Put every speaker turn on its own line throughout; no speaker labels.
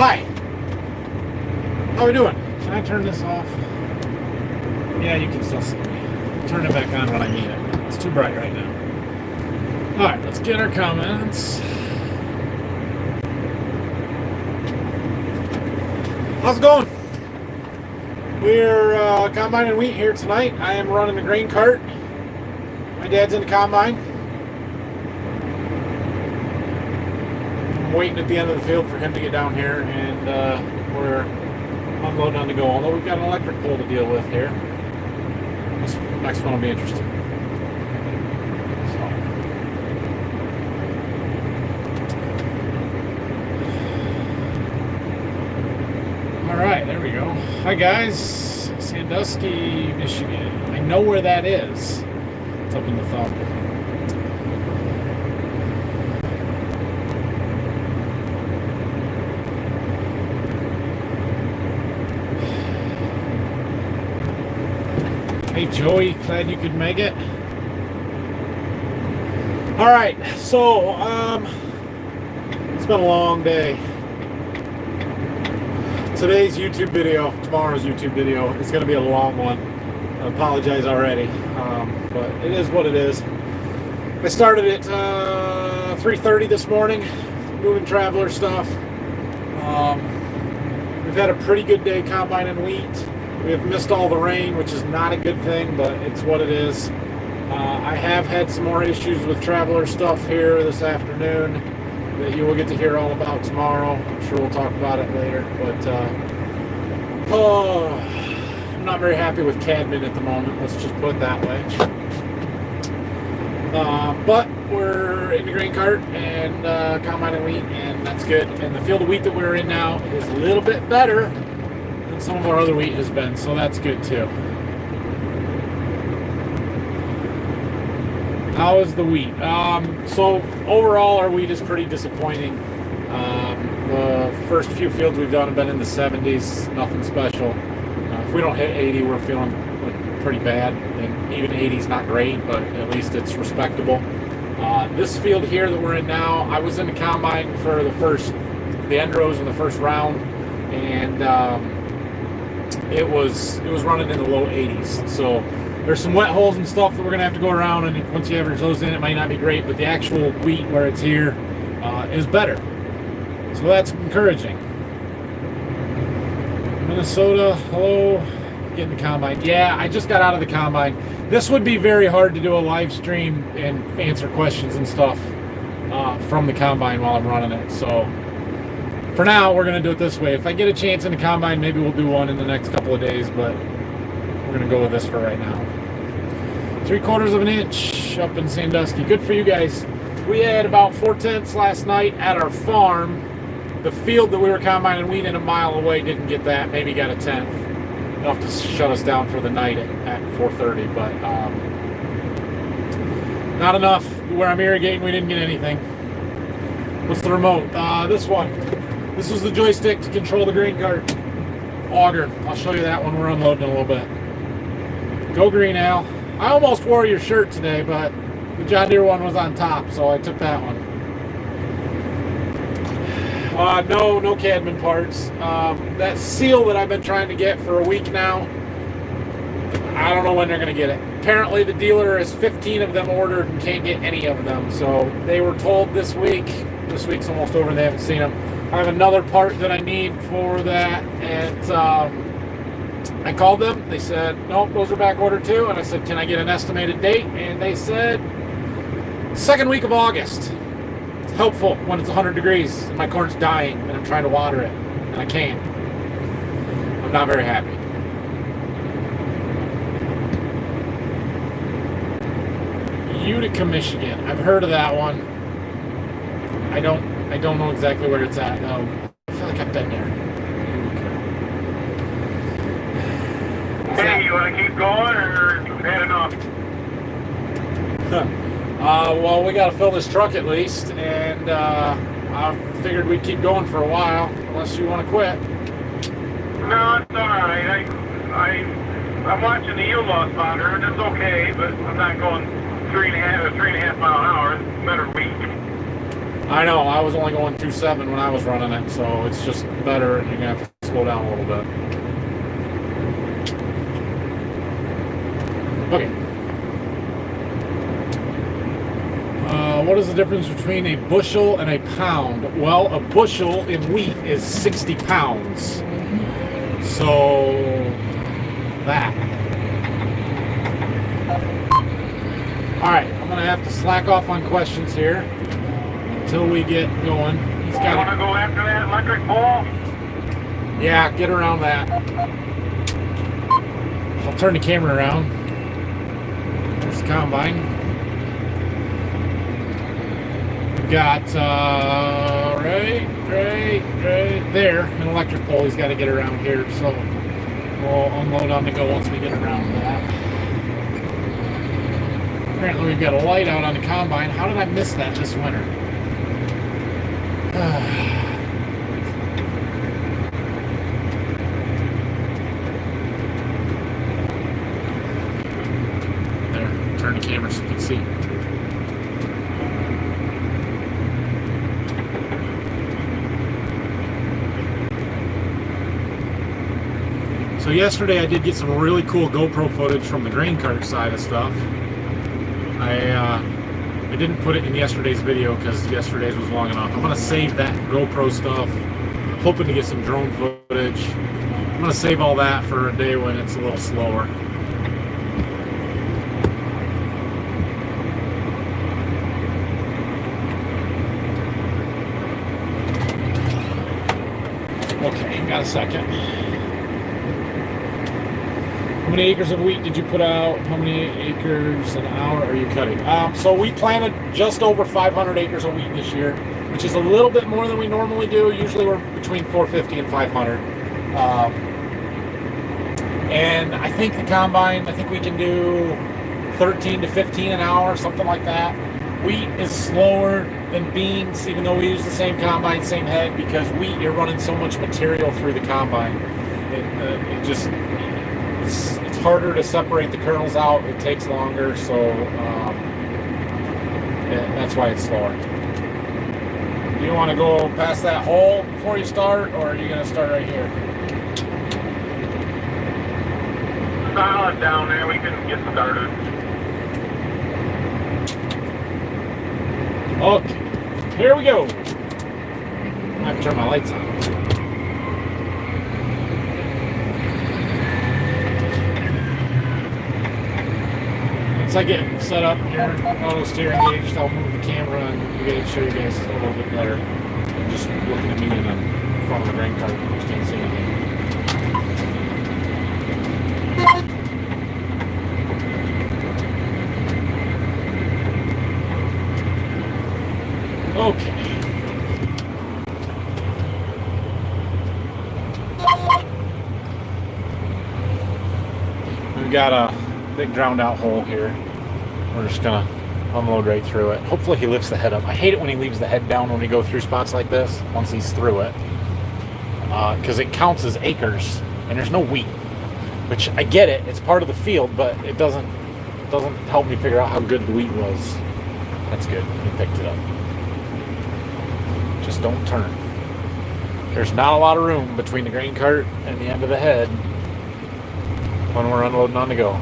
Hi. How we doing? Can I turn this off? Yeah, you can still see me. Turn it back on when I need it. It's too bright right now. Alright, let's get our comments. How's it going? We're combining wheat here tonight. I am running the grain cart. My dad's in the combine. I'm waiting at the end of the field for him to get down here, and we're unloading on the go. Although we've got an electric pole to deal with here. This next one will be interesting. Alright, there we go. Hi guys, Sandusky, Michigan. I know where that is. It's up in the thumb. Hey Joey, glad you could make it. Alright, so it's been a long day. Today's YouTube video, tomorrow's YouTube video, is going to be a long one. I apologize already, but it is what it is. I started at 3:30 this morning, moving traveler stuff. We've had a pretty good day combining wheat. We have missed all the rain, which is not a good thing, but it's what it is. I have had some more issues with traveler stuff here this afternoon that you will get to hear all about tomorrow. I'm sure we'll talk about it later, but I'm not very happy with Cadman at the moment, let's just put it that way. But we're in the grain cart and combining wheat, and that's good. And the field of wheat that we're in now is a little bit better than some of our other wheat has been, so that's good too. How is the wheat? So overall our wheat is pretty disappointing. The first few fields we've done have been in the 70s, nothing special. If we don't hit 80, we're feeling pretty bad, and even 80 is not great, but at least it's respectable. This field here that we're in now, I was in the combine for the end rows in the first round, and it was running in the low 80s. So there's some wet holes and stuff that we're gonna have to go around, and once you average those in, it might not be great, but the actual wheat where it's here is better. So that's encouraging. Minnesota, hello. Getting the combine. Yeah, I just got out of the combine. This would be very hard to do a live stream and answer questions and stuff from the combine while I'm running it. So for now, we're gonna do it this way. If I get a chance in the combine, maybe we'll do one in the next couple of days, but we're gonna go with this for right now. 3/4 of an inch up in Sandusky. Good for you guys. We had about 4/10 last night at our farm. The field that we were combining wheat in a mile away didn't get that. Maybe got a 10th. They'll have to shut us down for the night at 4:30, but not enough. Where I'm irrigating, we didn't get anything. What's the remote? This one. This is the joystick to control the grain cart. Auger. I'll show you that when we're unloading a little bit. Go green, Al. I almost wore your shirt today, but the John Deere one was on top, so I took that one. No Cadman parts. That seal that I've been trying to get for a week now, I don't know when they're going to get it. Apparently the dealer has 15 of them ordered and can't get any of them, so they were told this week. This week's almost over and they haven't seen them. I have another part that I need for that, and I called them. They said, nope, those are back ordered too. And I said, can I get an estimated date? And they said, second week of August. It's helpful when it's 100 degrees and my corn's dying and I'm trying to water it and I can't. I'm not very happy. Utica, Michigan. I've heard of that one. I don't know exactly where it's at though. I feel like I've been there.
Hey, you want to keep going, or you had enough?
Well, we got to fill this truck at least, and I figured we'd keep going for a while, unless you want to quit.
No, it's all right. I'm watching the yield loss monitor, and it's okay, but I'm not going 3.5 mile an hour. It's a better week.
I know, I was only going 2.7 when I was running it, so it's just better, and you're going to have to slow down a little bit. Okay. What is the difference between a bushel and a pound? Well, a bushel in wheat is 60 pounds. So, that. Alright, I'm going to have to slack off on questions here until we get going. He's got.
You want to go after that electric pole?
Yeah, get around that. I'll turn the camera around. There's the combine. We've got, right there, an electric pole he's got to get around here, so we'll unload on the go once we get around that. Apparently we've got a light out on the combine. How did I miss that this winter? There, turn the camera so you can see. So yesterday I did get some really cool GoPro footage from the grain cart side of stuff. I didn't put it in yesterday's video because yesterday's was long enough. I'm going to save that GoPro stuff. Hoping to get some drone footage. I'm going to save all that for a day when it's a little slower. Okay, got a second. How many acres of wheat did you put out? How many acres an hour are you cutting? So we planted just over 500 acres of wheat this year, which is a little bit more than we normally do. Usually we're between 450 and 500. And I think the combine, I think we can do 13 to 15 an hour, something like that. Wheat is slower than beans, even though we use the same combine, same head, because wheat, you're running so much material through the combine. It's harder to separate the kernels out. It takes longer, so that's why it's slower. Do you want to go past that hole before you start, or are you going to start right here?
Solid down there. We can get started.
Okay, here we go. I have to turn my lights on. Once I get set up here, auto steering engaged, I'll move the camera and show you guys a little bit better than just looking at me in the front of the grain cart. You can't see anything. Okay. We've got a big drowned out hole here. We're just gonna unload right through it. Hopefully he lifts the head up. I hate it when he leaves the head down when we go through spots like this, once he's through it. Because it counts as acres, and there's no wheat. Which, I get it, it's part of the field, but it doesn't help me figure out how good the wheat was. That's good, he picked it up. Just don't turn. There's not a lot of room between the grain cart and the end of the head when we're unloading on the go.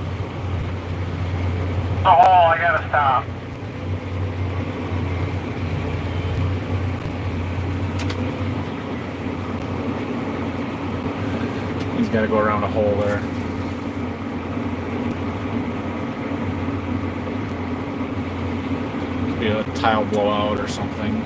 Oh, I gotta stop.
He's got to go around a hole there. Be a tile blowout or something.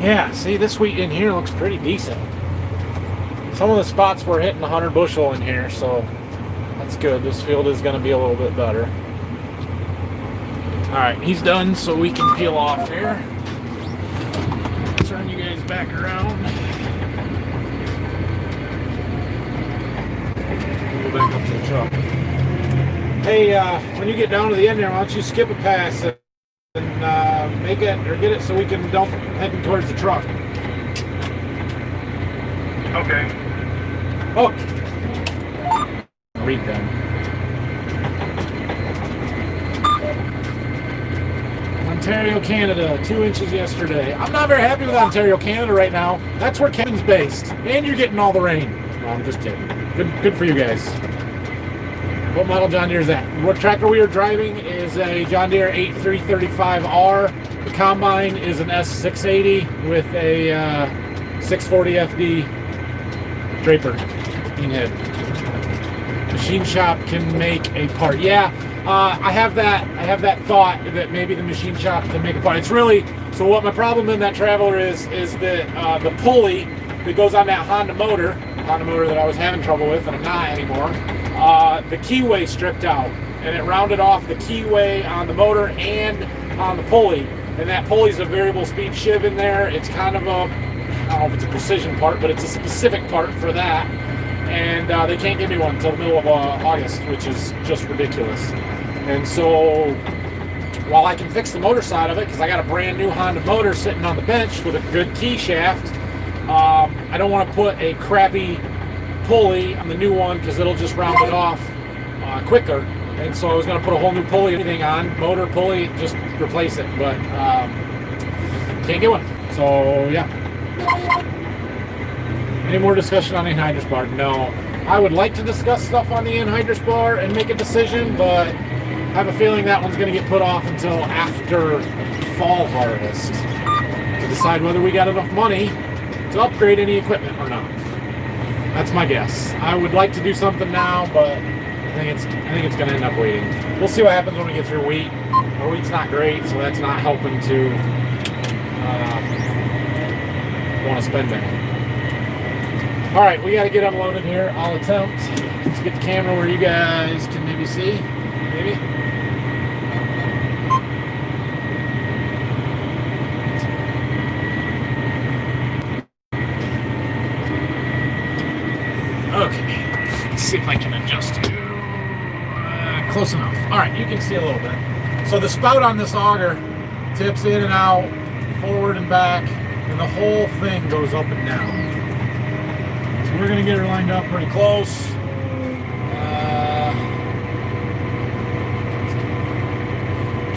Yeah, see, this wheat in here looks pretty decent. Some of the spots we're hitting 100 bushel in here, so that's good. This field is going to be a little bit better. Alright, he's done, so we can peel off here. Turn you guys back around. Go back up to the truck. Hey, when you get down to the end there, why don't you skip a pass and make it or get it so we can dump heading towards the truck.
Okay.
Oh. Read them. Ontario, Canada, 2 inches yesterday. I'm not very happy with Ontario, Canada right now. That's where Kevin's based. And you're getting all the rain. No, I'm just kidding. Good for you guys. What model John Deere is that? What tractor we are driving is a John Deere 8335R. The combine is an S680 with a 640 FD Draper bean head. Machine shop can make a part. Yeah, I have that thought that maybe the machine shop can make a part. It's really so. What my problem in that Traveler is that the pulley that goes on that Honda motor that I was having trouble with, and I'm not anymore. The keyway stripped out, and it rounded off the keyway on the motor and on the pulley. And that pulley's a variable speed shiv in there. It's kind of I don't know if it's a precision part, but it's a specific part for that. And they can't give me one until the middle of August, which is just ridiculous. And so while I can fix the motor side of it, because I got a brand new Honda motor sitting on the bench with a good key shaft, I don't want to put a crappy pulley on the new one because it'll just round it off quicker. And so I was going to put a whole new pulley, anything on, motor, pulley, just replace it. But can't get one. So yeah. Any more discussion on the anhydrous bar? No. I would like to discuss stuff on the anhydrous bar and make a decision, but I have a feeling that one's going to get put off until after fall harvest to decide whether we got enough money to upgrade any equipment or not. That's my guess. I would like to do something now, but I think it's going to end up waiting. We'll see what happens when we get through wheat. Our wheat's not great, so that's not helping to want to spend any. All right, we got to get unloaded here. I'll attempt to get the camera where you guys can maybe see. Maybe. Okay, let's see if I can adjust to close enough. All right, you can see a little bit. So the spout on this auger tips in and out, forward and back, and the whole thing goes up and down. So we're going to get her lined up pretty close.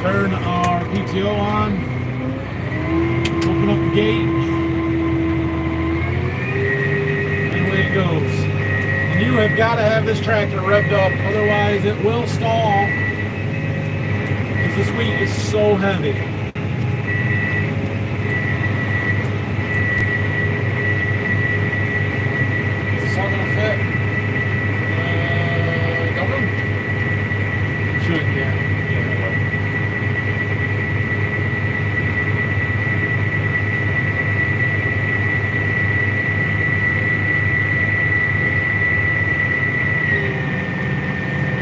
Turn our PTO on, open up the gate, and away it goes. You have got to have this tractor revved up, otherwise it will stall because this wheat is so heavy. Is this all going to fit? Don't know. Should, yeah.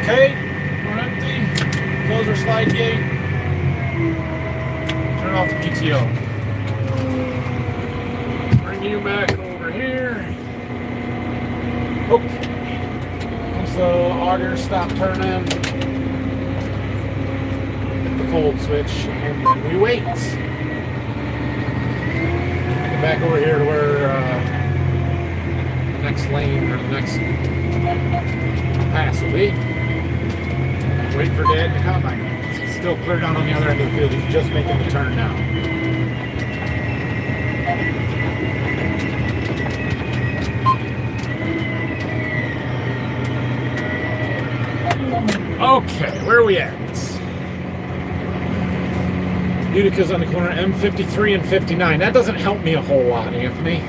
Okay, we're empty. Close our slide gate. Turn off the PTO. Bring you back over here. Okay. Once the auger stops turning, hit the fold switch, and then we wait. Get back over here to where the next lane or the next pass will be. Wait for Dad to come. It's still clear down on the other end of the field. He's just making the turn now. Okay, where are we at? Utica's on the corner, M53 and 59. That doesn't help me a whole lot, Anthony.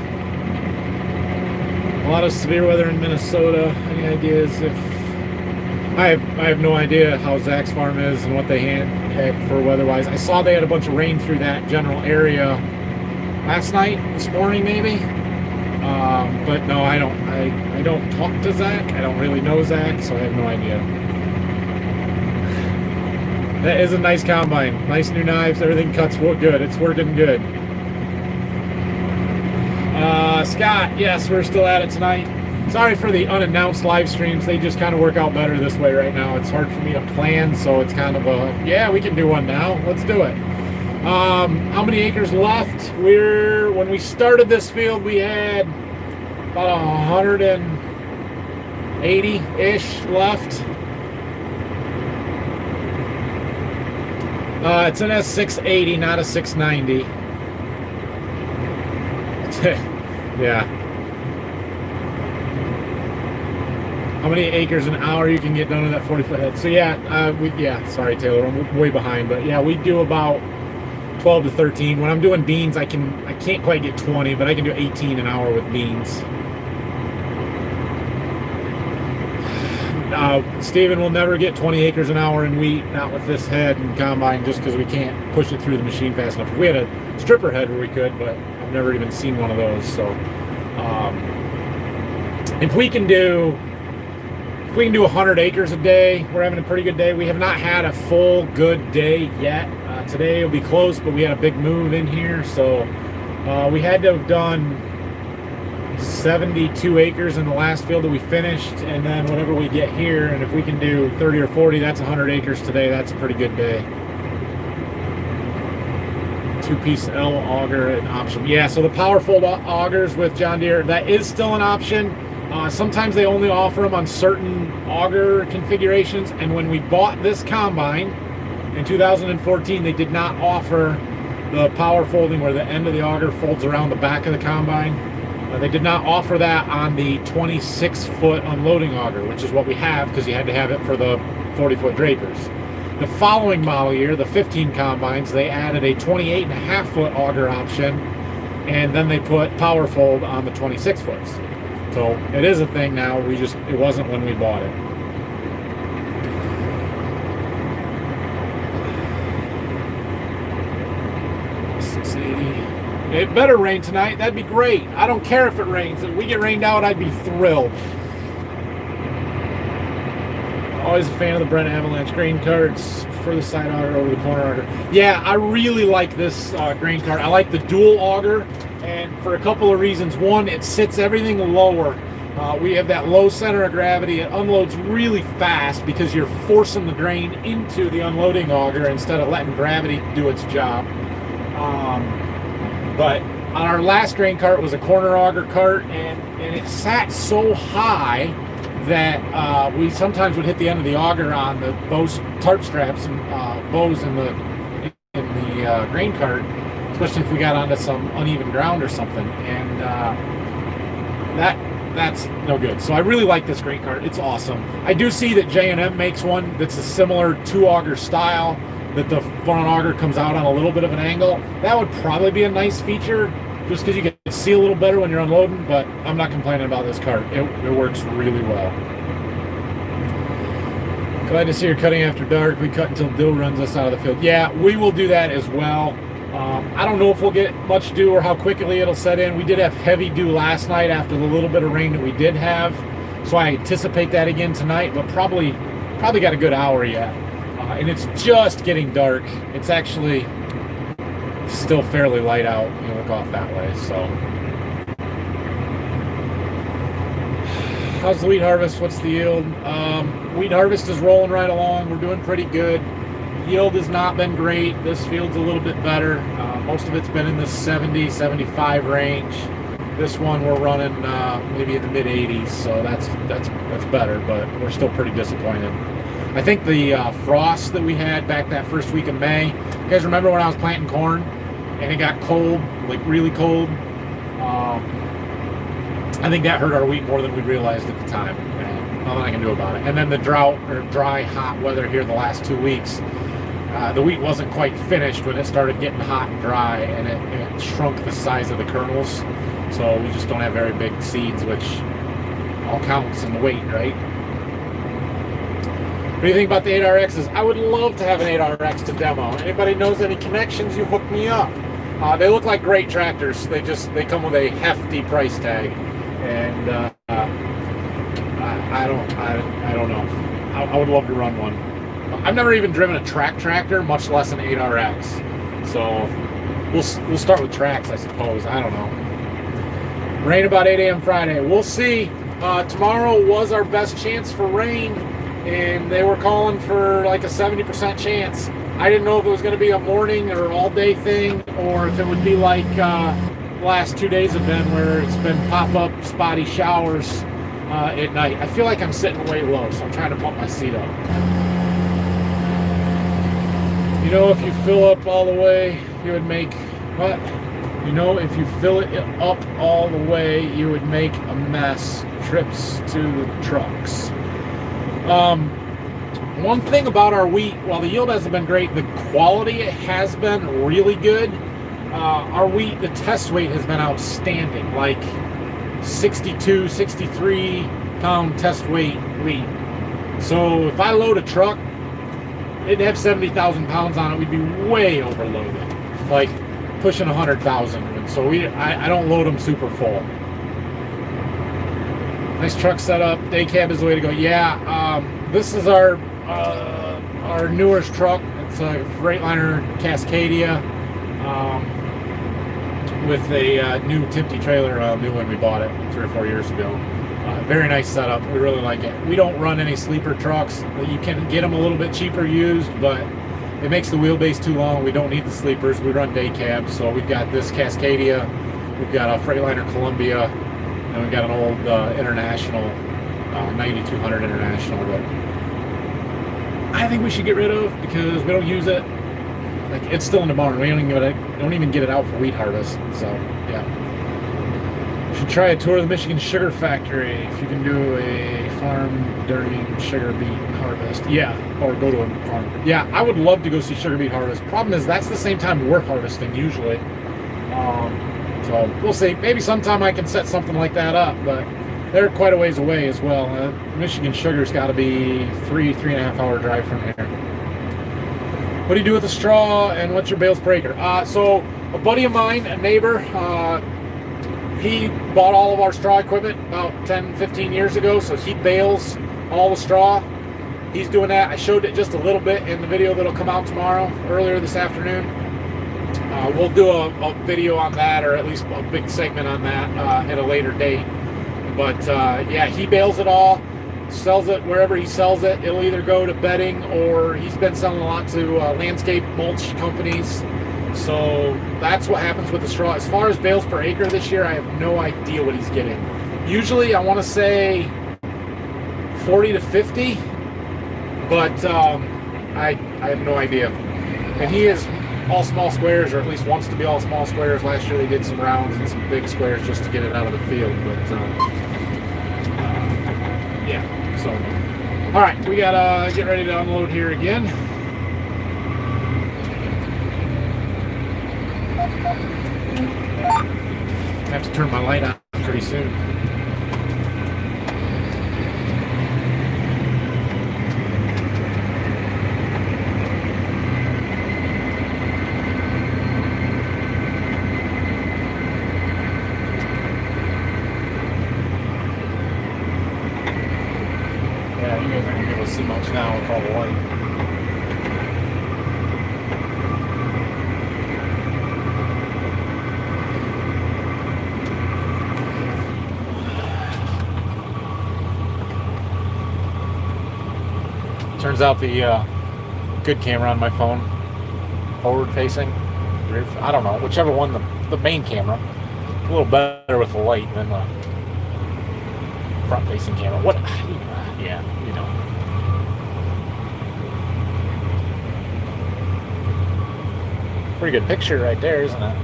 A lot of severe weather in Minnesota. Any ideas if... I have no idea how Zach's farm is and what they had for weather-wise. I saw they had a bunch of rain through that general area last night, this morning maybe. But no, I don't talk to Zach. I don't really know Zach, so I have no idea. That is a nice combine. Nice new knives. Everything cuts good. It's working good. Scott, yes, we're still at it tonight. Sorry for the unannounced live streams. They just kind of work out better this way right now. It's hard for me to plan, so it's kind of a, yeah, we can do one now. Let's do it. How many acres left? When we started this field, we had about 180-ish left. It's an S680, not a 690. Yeah. How many acres an hour you can get done in that 40-foot head? So yeah, sorry Taylor, I'm way behind, but yeah, we do about 12 to 13. When I'm doing beans, I can't quite get 20, but I can do 18 an hour with beans. Steven will never get 20 acres an hour in wheat, not with this head and combine, just because we can't push it through the machine fast enough. If we had a stripper head where we could, but I've never even seen one of those. So if we can do 100 acres a day, we're having a pretty good day. We have not had a full good day yet. Today will be close, but we had a big move in here, so we had to have done 72 acres in the last field that we finished, and then whatever we get here, and if we can do 30 or 40, that's 100 acres today. That's a pretty good day. Two-piece L auger an option. Yeah, so the power fold augers with John Deere, that is still an option. Sometimes they only offer them on certain auger configurations, and when we bought this combine in 2014, they did not offer the power folding where the end of the auger folds around the back of the combine. They did not offer that on the 26-foot unloading auger, which is what we have because you had to have it for the 40-foot drapers. The following model year, the 15 combines, they added a 28.5-foot auger option, and then they put power fold on the 26 foots. So it is a thing now. It wasn't when we bought it. It better rain tonight. That'd be great. I don't care if it rains. If we get rained out, I'd be thrilled. Always a fan of the Brent Avalanche grain carts for the side auger over the corner auger. Yeah, I really like this grain cart. I like the dual auger, and for a couple of reasons. One, it sits everything lower. We have that low center of gravity. It unloads really fast because you're forcing the grain into the unloading auger instead of letting gravity do its job. But on our last grain cart, it was a corner auger cart, and it sat so high that we sometimes would hit the end of the auger on the bows, tarp straps and bows in the grain cart, especially if we got onto some uneven ground or something, and that's no good. So I really like this grain cart. It's awesome. I do see that J&M makes one that's a similar two-auger style, that the front auger comes out on a little bit of an angle. That would probably be a nice feature just because you can see a little better when you're unloading, but I'm not complaining about this cart. It works really well. Glad to see you're cutting after dark. We cut until Dill runs us out of the field. Yeah, we will do that as well. I don't know if we'll get much dew or how quickly it'll set in. We did have heavy dew last night after the little bit of rain that we did have, so I anticipate that again tonight, but probably got a good hour yet. And it's just getting dark. It's actually still fairly light out. You look off that way. So, how's the wheat harvest? What's the yield? Wheat harvest is rolling right along. We're doing pretty good. Yield has not been great. This field's a little bit better. Most of it's been in the 70, 75 range. This one we're running maybe in the mid 80s, so that's better, but we're still pretty disappointed. I think the frost that we had back that first week of May, you guys remember when I was planting corn and it got cold, like really cold? I think that hurt our wheat more than we realized at the time, and nothing I can do about it. And then the drought or dry, hot weather here the last 2 weeks, the wheat wasn't quite finished when it started getting hot and dry, and it shrunk the size of the kernels. So we just don't have very big seeds, which all counts in the weight, right? What do you think about the 8RXs? I would love to have an 8RX to demo. Anybody knows any connections, you hook me up. They look like great tractors. They come with a hefty price tag, and I don't know. I would love to run one. I've never even driven a track tractor, much less an 8RX. So we'll start with tracks, I suppose. I don't know. Rain about 8 a.m. Friday. We'll see. Tomorrow was our best chance for rain, and they were calling for like a 70% chance. I didn't know if it was going to be a morning or all day thing, or if it would be like last 2 days have been, where it's been pop-up spotty showers at night. I feel like I'm sitting way low, so I'm trying to pump my seat up. You know, if you fill up all the way, you would make what? You know, if you fill it up all the way, you would make a mess. Trips to the trucks. One thing about our wheat, while the yield hasn't been great, the quality has been really good. Our wheat, the test weight has been outstanding, like 62, 63 pound test weight wheat. So if I load a truck, it'd have 70,000 pounds on it, we'd be way overloaded, like pushing 100,000. And so I don't load them super full. Nice truck setup. Day cab is the way to go. Yeah, this is our newest truck. It's a Freightliner Cascadia with a new Timpty trailer, new one we bought it 3 or 4 years ago. Very nice setup. We really like it. We don't run any sleeper trucks. You can get them a little bit cheaper used, but it makes the wheelbase too long. We don't need the sleepers. We run day cabs. So we've got this Cascadia. We've got a Freightliner Columbia. And we've got an old International, 9200 International that I think we should get rid of because we don't use it. Like, it's still in the barn. We don't even get it out for wheat harvest. So, yeah. Should try a tour of the Michigan Sugar Factory if you can do a farm during sugar beet harvest. Yeah, or go to a farm. Yeah, I would love to go see sugar beet harvest. Problem is, that's the same time we're harvesting usually. So we'll see. Maybe sometime I can set something like that up, but they're quite a ways away as well. Michigan Sugar's got to be 3.5 hour drive from here. What do you do with the straw, and what's your bales per acre? So a buddy of mine, a neighbor, he bought all of our straw equipment about 10, 15 years ago, so he bales all the straw. He's doing that. I showed it just a little bit in the video that'll come out tomorrow, earlier this afternoon. We'll do a video on that, or at least a big segment on that at a later date. But yeah, he bales it all, sells it wherever he sells it. It'll either go to bedding, or he's been selling a lot to landscape mulch companies. So that's what happens with the straw. As far as bales per acre this year, I have no idea what he's getting. Usually I want to say 40 to 50, but I have no idea. And he is all small squares, or at least wants to be all small squares. Last year they did some rounds and some big squares just to get it out of the field. But yeah, so all right, we gotta get ready to unload here again. I have to turn my light on pretty soon. Yeah, you guys aren't gonna be able to see much now with all the light. Turns out the good camera on my phone, forward facing, I don't know, whichever one, the main camera, a little better with the light than the front facing camera. What? Yeah, you know. Pretty good picture right there, isn't it?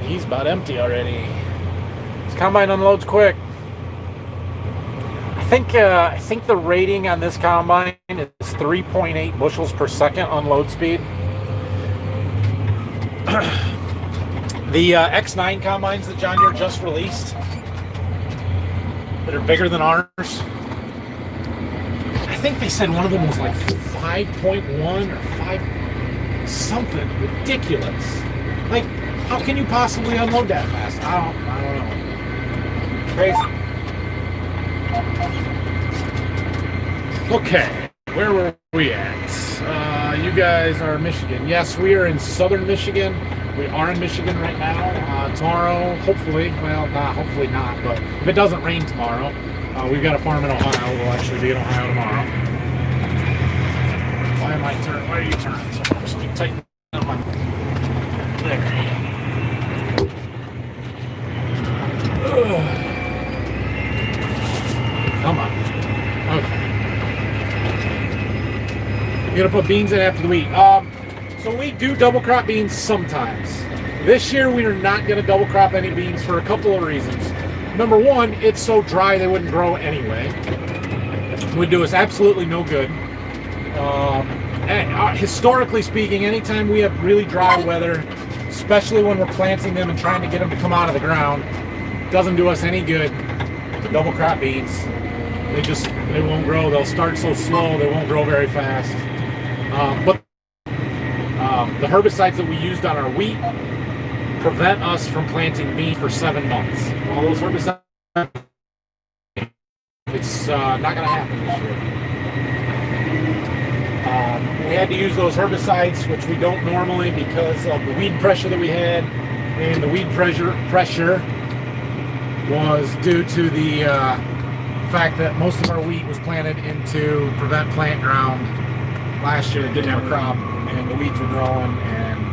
He's about empty already. This combine unloads quick. I think the rating on this combine is 3.8 bushels per second unload speed. The X9 combines that John Deere just released, that are bigger than ours. I think they said one of them was like 5.1 or 5 something ridiculous. Like, how can you possibly unload that fast? I don't know. Crazy. Okay, where were we at? You guys are Michigan. Yes, we are in southern Michigan. We are in Michigan right now. Tomorrow, hopefully, well, hopefully not, but if it doesn't rain tomorrow, we've got a farm in Ohio. We'll actually be in Ohio tomorrow. Why are you turning so much? Let me tighten up my... There. Come on. Okay. You're gonna put beans in after the wheat. So we do double crop beans sometimes. This year we are not gonna double crop any beans for a couple of reasons. Number one, it's so dry they wouldn't grow anyway. It would do us absolutely no good. Historically speaking, anytime we have really dry weather, especially when we're planting them and trying to get them to come out of the ground, it doesn't do us any good to double crop beans. They won't grow. They'll start so slow, they won't grow very fast. But the herbicides that we used on our wheat prevent us from planting beans for 7 months. All those herbicides, it's not going to happen this year. We had to use those herbicides, which we don't normally because of the weed pressure that we had, and the weed pressure was due to the fact that most of our wheat was planted into prevent plant ground last year that didn't have a crop, and the weeds were growing, and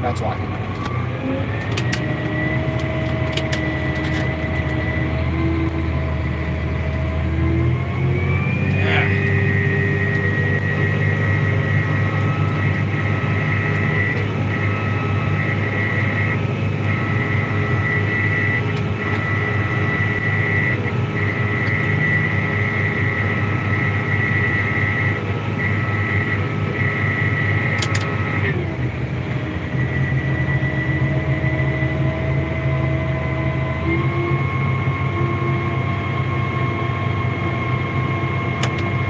that's why.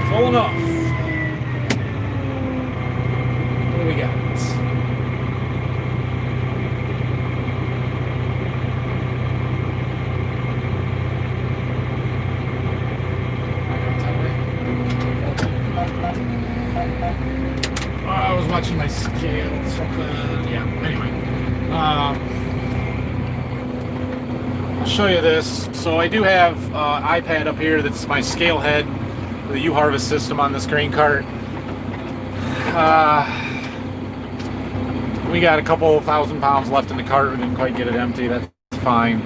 Full enough. What do we got? I was watching my scale, something. Yeah, anyway. I'll show you this. So I do have iPad up here that's my scale head, the U-Harvest system on this grain cart. We got a couple thousand pounds left in the cart. We didn't quite get it empty. That's fine.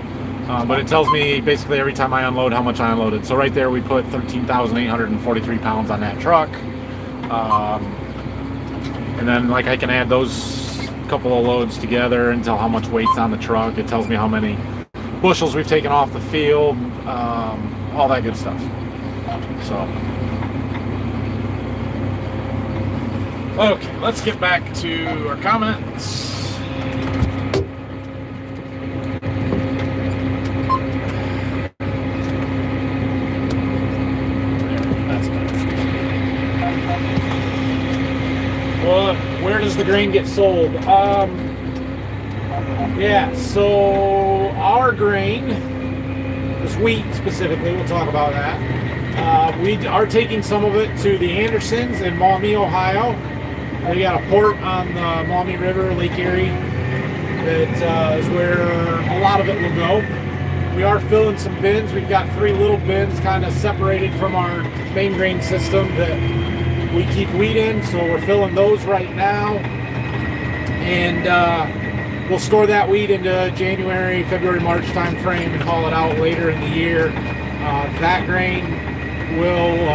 But it tells me basically every time I unload how much I unloaded. So right there we put 13,843 pounds on that truck. And then like I can add those couple of loads together and tell how much weight's on the truck. It tells me how many bushels we've taken off the field, all that good stuff. So, okay, let's get back to our comments. That's better. Well, where does the grain get sold? Yeah, so our grain, this wheat specifically, we'll talk about that. We are taking some of it to the Andersons in Maumee, Ohio. We got a port on the Maumee River, Lake Erie, that is where a lot of it will go. We are filling some bins. We've got 3 little bins kind of separated from our main grain system that we keep wheat in, so we're filling those right now. And we'll store that wheat into January, February, March time frame and haul it out later in the year. That grain will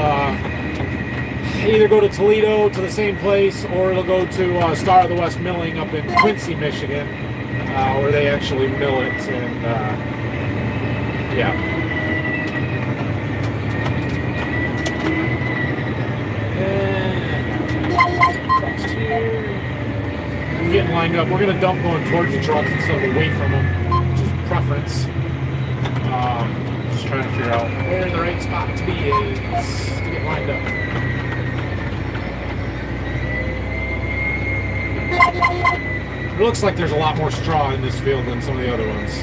either go to Toledo to the same place, or it'll go to Star of the West Milling up in Quincy, Michigan, where they actually mill it. And yeah. And I'm getting lined lined up. We're going to dump going towards the trucks instead of away from them, which is preference. Just trying to figure out where the right spot to be is to get lined up. It looks like there's a lot more straw in this field than some of the other ones.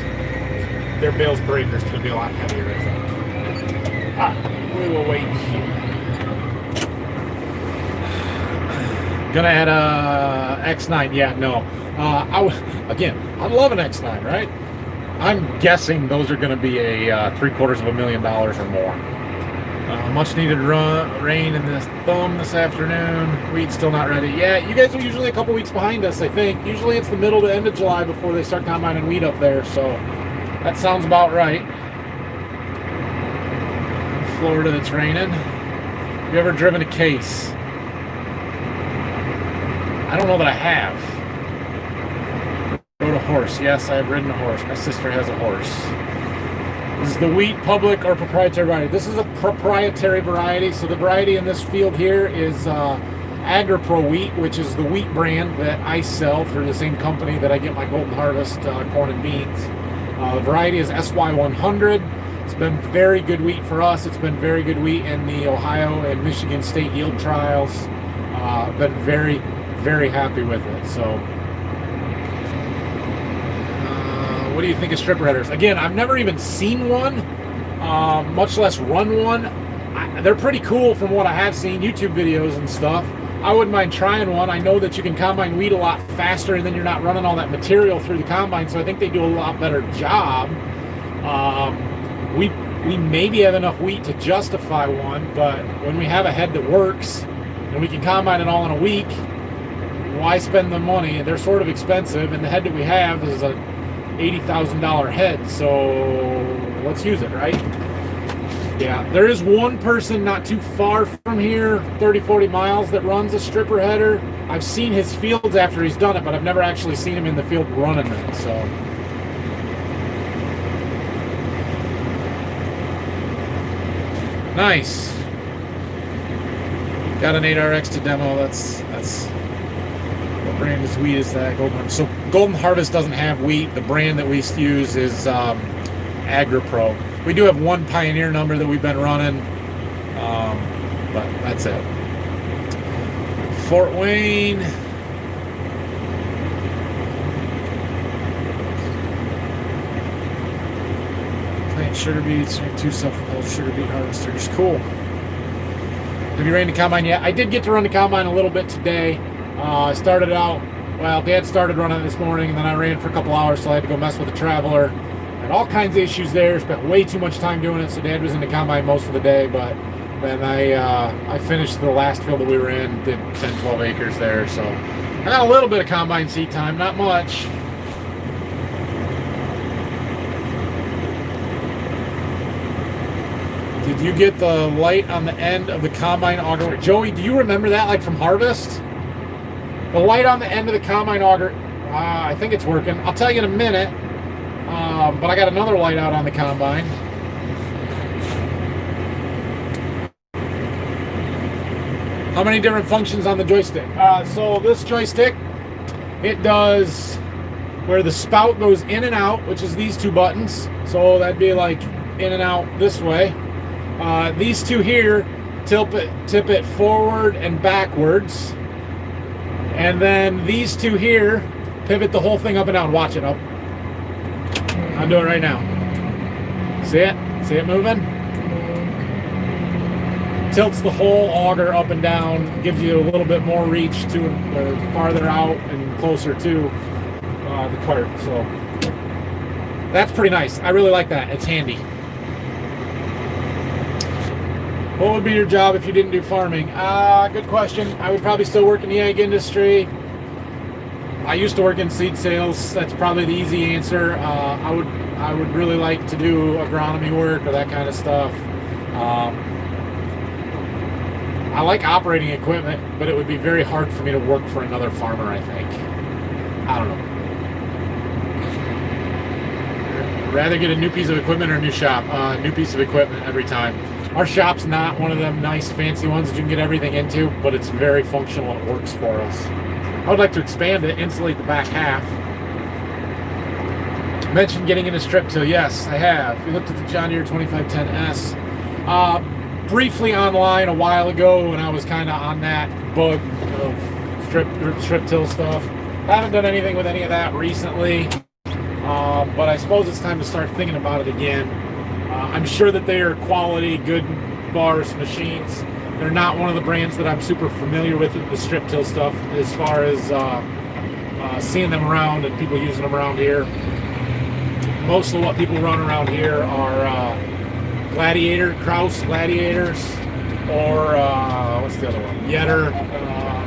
Their bales per acre is going to be a lot heavier, I think. Alright, we will wait here. Gonna add a X9? Yeah, no. Again, I love an X9, right? I'm guessing those are going to be a $750,000 or more. Much needed rain in this thumb this afternoon. Wheat's still not ready. Yeah, you guys are usually a couple weeks behind us, I think. Usually it's the middle to end of July before they start combining wheat up there, so that sounds about right. In Florida, it's raining. You ever driven a case? I don't know that I have. Rode a horse. Yes, I have ridden a horse. My sister has a horse. Is the wheat public or proprietary variety? This is a proprietary variety. So the variety in this field here is AgriPro wheat, which is the wheat brand that I sell through the same company that I get my Golden Harvest corn and beans. The variety is SY100. It's been very good wheat for us. It's been very good wheat in the Ohio and Michigan state yield trials. Been very, very happy with it. So what do you think of stripper headers? Again, I've never even seen one, much less run one. They're pretty cool from what I have seen, YouTube videos and stuff. I wouldn't mind trying one. I know that you can combine wheat a lot faster and then you're not running all that material through the combine, so I think they do a lot better job. We maybe have enough wheat to justify one, but when we have a head that works and we can combine it all in a week, why spend the money? They're sort of expensive, and the head that we have is a $80,000 head, so let's use it, right? Yeah, there is one person not too far from here, 30-40 miles, that runs a stripper header. I've seen his fields after he's done it, but I've never actually seen him in the field running it, so. Nice. Got an 8RX to demo. That's what brand is wheat is that? Golden Harvest. So Golden Harvest doesn't have wheat. The brand that we use is AgriPro. We do have one Pioneer number that we've been running, but that's it. Fort Wayne. Plant sugar beets, 2 self-propelled sugar beet harvesters. Cool. Have you ran the combine yet? I did get to run the combine a little bit today. I started out, well, Dad started running this morning, and then I ran for a couple hours, so I had to go mess with the Traveler. Had all kinds of issues there, spent way too much time doing it, so Dad was in the combine most of the day, but then I finished the last field that we were in, did 10, 12 acres there, so I got a little bit of combine seat time, not much. Did you get the light on the end of the combine auger? Joey, do you remember that, like from Harvest? The light on the end of the combine auger, I think it's working. I'll tell you in a minute, but I got another light out on the combine. How many different functions on the joystick? So this joystick, it does where the spout goes in and out, which is these 2 buttons. So that'd be like in and out this way. These 2 here tip it forward and backwards. And then these 2 here pivot the whole thing up and down. Watch it up. I'll do it right now. See it? See it moving? Tilts the whole auger up and down, gives you a little bit more reach to farther out and closer to the cart. So that's pretty nice. I really like that. It's handy. What would be your job if you didn't do farming? Good question. I would probably still work in the egg industry. I used to work in seed sales. That's probably the easy answer. I would really like to do agronomy work or that kind of stuff. I like operating equipment, but it would be very hard for me to work for another farmer, I think. I don't know. Rather get a new piece of equipment or a new shop? New piece of equipment every time. Our shop's not one of them nice fancy ones that you can get everything into, but it's very functional and it works for us. I would like to expand it, insulate the back half. Mentioned getting into strip till. Yes, I have. We looked at the John Deere 2510S briefly online a while ago when I was kind of on that bug of strip till stuff. I haven't done anything with any of that recently, but I suppose it's time to start thinking about it again. I'm sure that they are quality, good bars machines. They're not one of the brands that I'm super familiar with the strip till stuff as far as seeing them around and people using them around here. Most of what people run around here are Kraus Gladiators, or what's the other one? Yetter.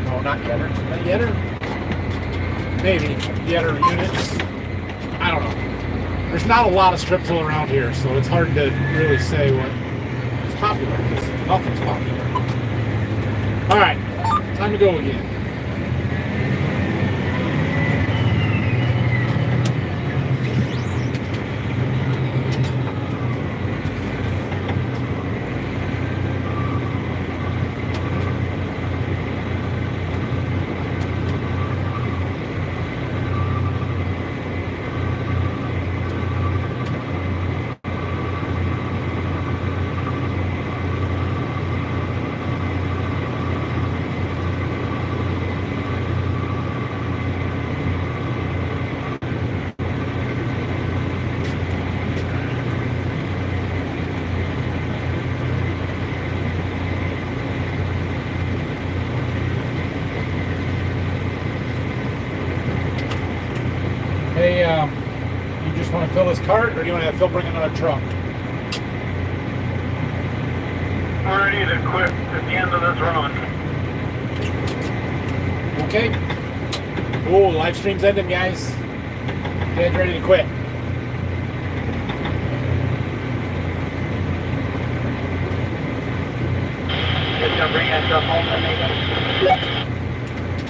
No, not Yetter. Yetter? Maybe. Yetter units. I don't know. There's not a lot of strip till around here, so it's hard to really say what is popular, because nothing's popular. Alright, time to go again. Hey, you just want to fill this cart, or do you want to have Phil bring another truck?
We're ready to quit at the end of this run.
Okay. Oh, live stream's ending, guys. Get ready to quit.
Just gonna bring that stuff home and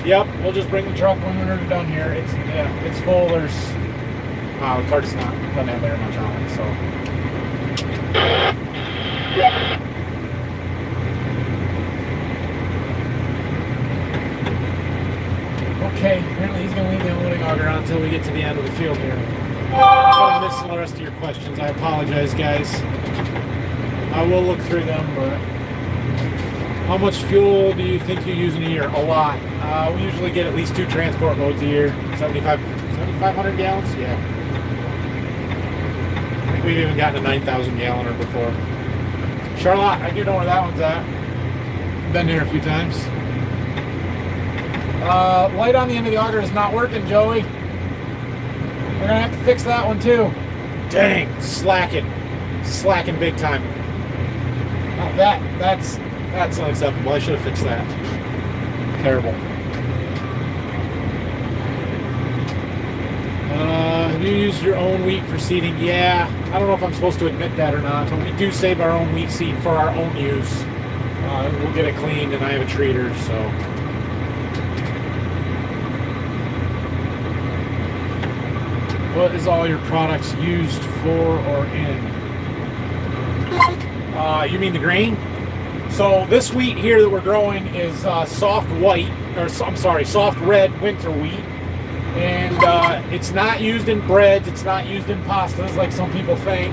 Yep, we'll just bring the truck when we're done here. It's full. There's the cart's not doesn't have very much on it, so. Okay, apparently he's gonna leave the unloading auger on until we get to the end of the field here. I'm gonna miss the rest of your questions. I apologize, guys. I will look through them, but how much fuel do you think you use in a year? A lot. We usually get at least 2 transport loads a year. 7,500 gallons? Yeah. I think we've even gotten a 9,000 galloner before. Charlotte, I do know where that one's at. Been there a few times. Light on the end of the auger is not working, Joey. We're gonna have to fix that one too. Dang, slacking big time. That's unacceptable. I should have fixed that. Terrible. Have you used your own wheat for seeding? Yeah, I don't know if I'm supposed to admit that or not, but we do save our own wheat seed for our own use. We'll get it cleaned, and I have a treater, so. What is all your products used for or in? You mean the grain? So this wheat here that we're growing is soft red winter wheat. And it's not used in breads, it's not used in pastas like some people think.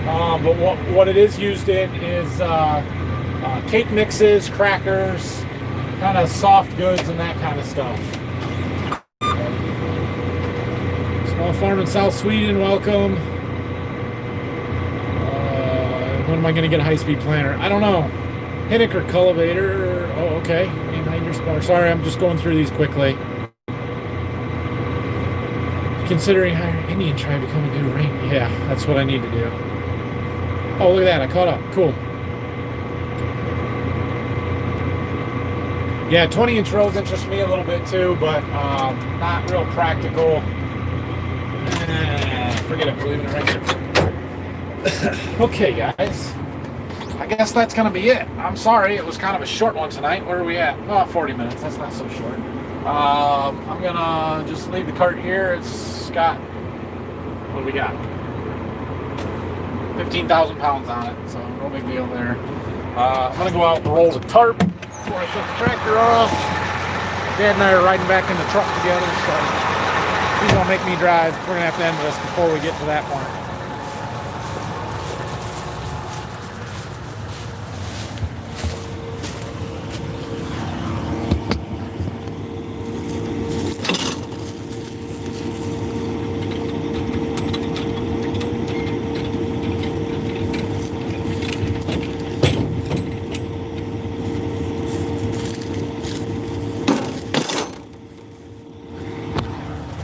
But what it is used in is cake mixes, crackers, kind of soft goods and that kind of stuff. Small farm in South Sweden, welcome. When am I going to get a high-speed planter? I don't know. Hinnick or cultivator. Oh, okay. Sorry, I'm just going through these quickly. Considering hiring Indian tribe to come and do rain. Yeah, that's what I need to do. Oh, look at that. I caught up. Cool. Yeah, 20-inch rows interest me a little bit too, but not real practical. Forget it. We're leaving it right there. Okay, guys. I guess that's going to be it. I'm sorry. It was kind of a short one tonight. Where are we at? Oh, 40 minutes. That's not so short. I'm going to just leave the cart here. It's got, what do we got? 15,000 pounds on it, so no big deal there. I'm going to go out and roll the tarp before I shut the tractor off. Dad and I are riding back in the truck together, so he's gonna make me drive. We're gonna have to end this before we get to that point.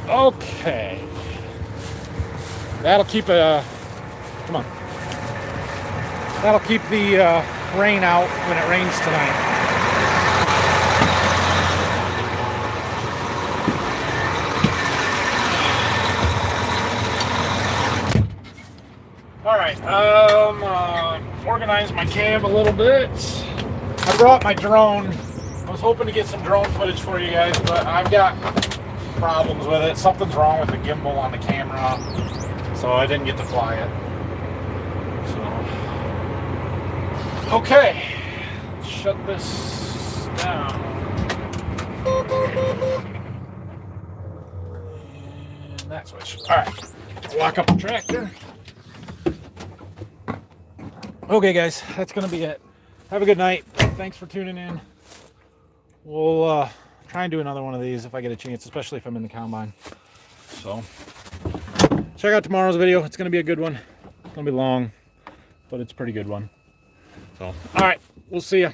Okay, that'll keep come on. That'll keep the rain out when it rains tonight. All right, organize my cab a little bit. I brought my drone. I was hoping to get some drone footage for you guys, but I've got problems with it. Something's wrong with the gimbal on the camera, so I didn't get to fly it. So, okay, let's shut this down. And that switch. All right, lock up the tractor. Okay, guys, that's gonna be it. Have a good night. Thanks for tuning in. We'll try and do another one of these if I get a chance, especially if I'm in the combine. So check out tomorrow's video. It's going to be a good one. It's going to be long, but it's a pretty good one. So, all right, we'll see you.